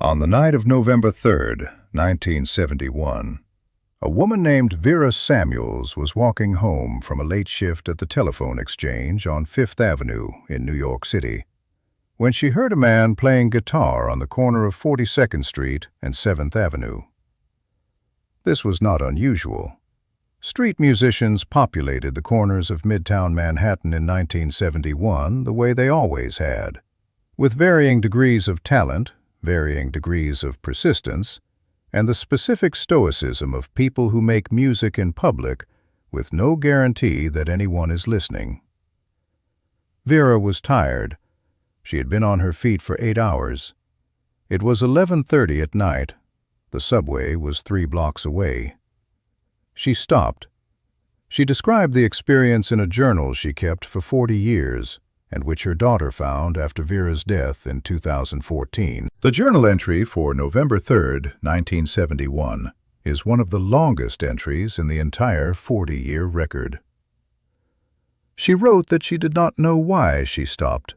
On the night of November 3rd, 1971, a woman named Vera Samuels was walking home from a late shift at the telephone exchange on Fifth Avenue in New York City when she heard a man playing guitar on the corner of 42nd Street and 7th Avenue. This was not unusual. Street musicians populated the corners of Midtown Manhattan in 1971 the way they always had, with varying degrees of talent, varying degrees of persistence, and the specific stoicism of people who make music in public with no guarantee that anyone is listening. Vera was tired. She had been on her feet for 8 hours. It was 11:30 at night. The subway was 3 blocks away. She stopped. She described the experience in a journal she kept for 40 years, and which her daughter found after Vera's death in 2014. The journal entry for November 3rd, 1971, is one of the longest entries in the entire 40-year record. She wrote that she did not know why she stopped.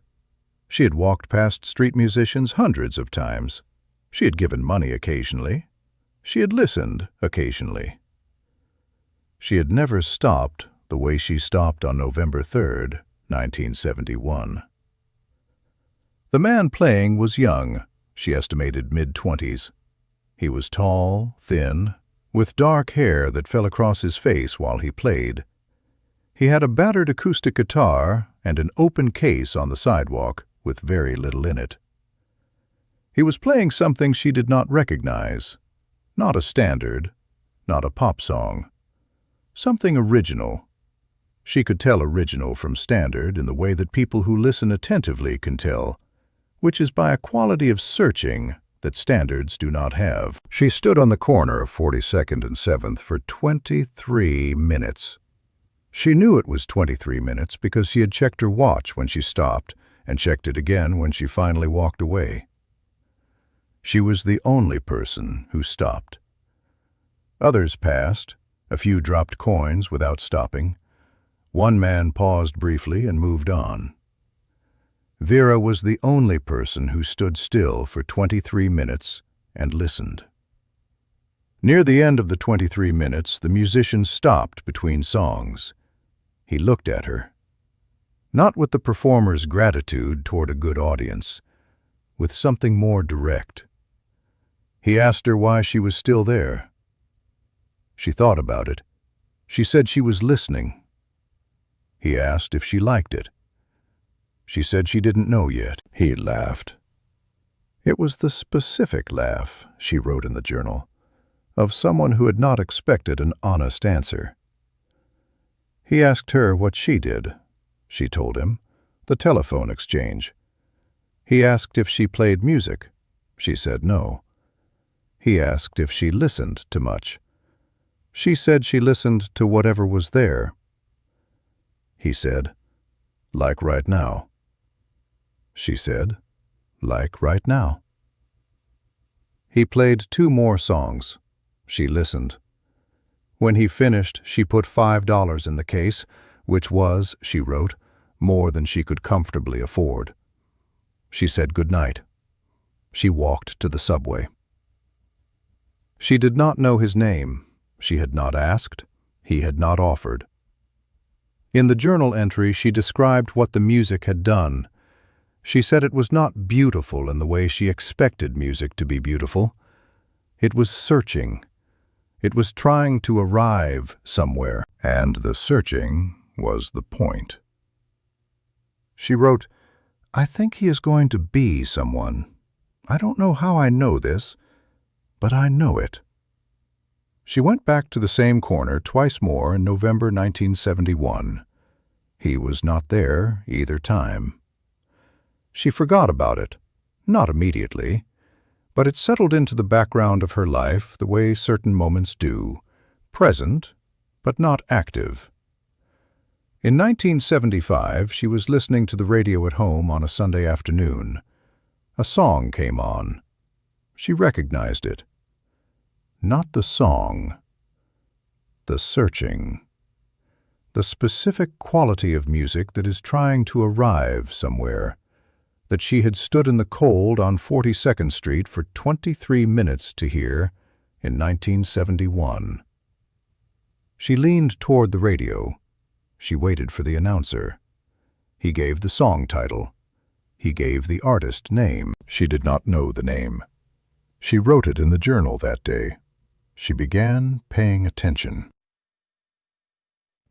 She had walked past street musicians hundreds of times. She had given money occasionally. She had listened occasionally. She had never stopped the way she stopped on November 3rd, 1971. The man playing was young, she estimated mid-20s. He was tall, thin, with dark hair that fell across his face while he played. He had a battered acoustic guitar and an open case on the sidewalk with very little in it. He was playing something she did not recognize, not a standard, not a pop song, something original. She could tell original from standard in the way that people who listen attentively can tell, which is by a quality of searching that standards do not have. She stood on the corner of 42nd and 7th for 23 minutes. She knew it was 23 minutes because she had checked her watch when she stopped and checked it again when she finally walked away. She was the only person who stopped. Others passed. A few dropped coins without stopping. One man paused briefly and moved on. Vera was the only person who stood still for 23 minutes and listened. Near the end of the 23 minutes, the musician stopped between songs. He looked at her, not with the performer's gratitude toward a good audience, with something more direct. He asked her why she was still there. She thought about it. She said she was listening. He asked if she liked it. She said she didn't know yet. He laughed. It was the specific laugh, she wrote in the journal, of someone who had not expected an honest answer. He asked her what she did. She told him, the telephone exchange. He asked if she played music. She said no. He asked if she listened to much. She said she listened to whatever was there. He said, like right now. She said, like right now. He played 2 more songs. She listened. When he finished, she put $5 in the case, which was, she wrote, more than she could comfortably afford. She said good night. She walked to the subway. She did not know his name. She had not asked. He had not offered. In the journal entry, she described what the music had done. She said it was not beautiful in the way she expected music to be beautiful. It was searching. It was trying to arrive somewhere, and the searching was the point. She wrote, I think he is going to be someone. I don't know how I know this, but I know it. She went back to the same corner twice more in November 1971. He was not there either time. She forgot about it, not immediately, but it settled into the background of her life the way certain moments do, present, but not active. In 1975, she was listening to the radio at home on a Sunday afternoon. A song came on. She recognized it. Not the song, the searching, the specific quality of music that is trying to arrive somewhere, that she had stood in the cold on 42nd Street for 23 minutes to hear in 1971. She leaned toward the radio. She waited for the announcer. He gave the song title. He gave the artist name. She did not know the name. She wrote it in the journal that day. She began paying attention.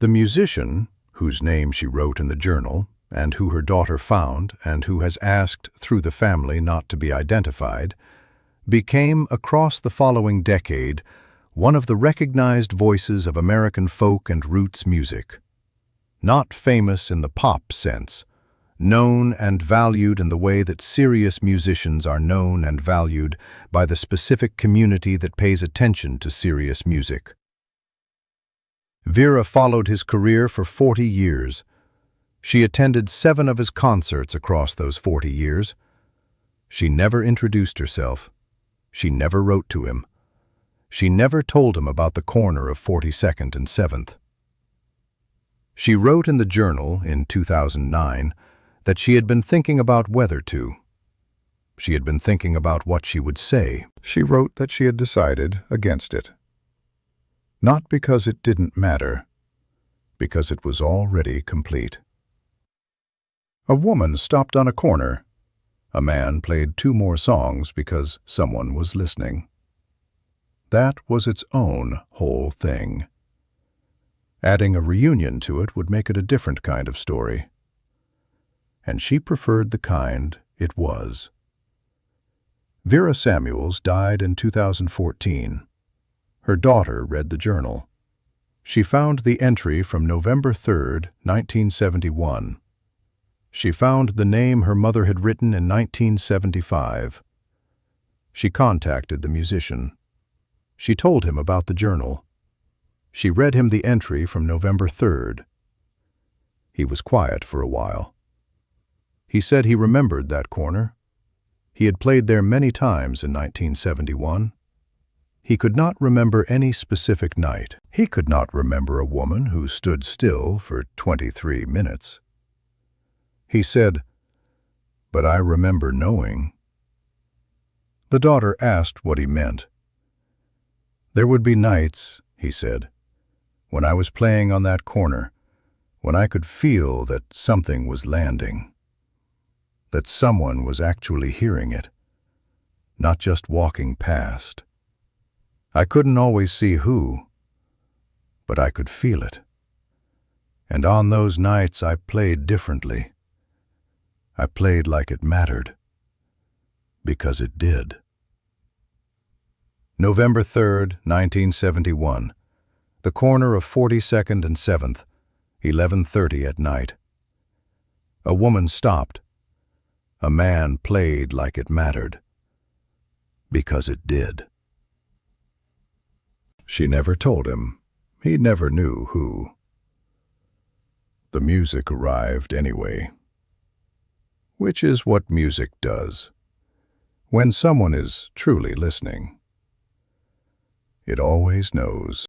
The musician, whose name she wrote in the journal, and who her daughter found, and who has asked through the family not to be identified, became, across the following decade, one of the recognized voices of American folk and roots music. Not famous in the pop sense, known and valued in the way that serious musicians are known and valued by the specific community that pays attention to serious music. Vera followed his career for 40 years. She attended 7 of his concerts across those 40 years. She never introduced herself. She never wrote to him. She never told him about the corner of 42nd and 7th. She wrote in the journal in 2009 that she had been thinking about whether to. She had been thinking about what she would say. She wrote that she had decided against it. Not because it didn't matter, because it was already complete. A woman stopped on a corner. A man played 2 more songs because someone was listening. That was its own whole thing. Adding a reunion to it would make it a different kind of story. And she preferred the kind it was. Vera Samuels died in 2014. Her daughter read the journal. She found the entry from November 3, 1971. She found the name her mother had written in 1975. She contacted the musician. She told him about the journal. She read him the entry from November 3rd. He was quiet for a while. He said he remembered that corner. He had played there many times in 1971. He could not remember any specific night. He could not remember a woman who stood still for 23 minutes. He said, "But I remember knowing." The daughter asked what he meant. "There would be nights," he said, "when I was playing on that corner, when I could feel that something was landing, that someone was actually hearing it, not just walking past. I couldn't always see who, but I could feel it. And on those nights I played differently. I played like it mattered, because it did." November 3rd, 1971. The corner of 42nd and 7th, 11:30 at night. A woman stopped. A man played like it mattered, because it did. She never told him. He never knew who. The music arrived anyway. Which is what music does. When someone is truly listening, it always knows.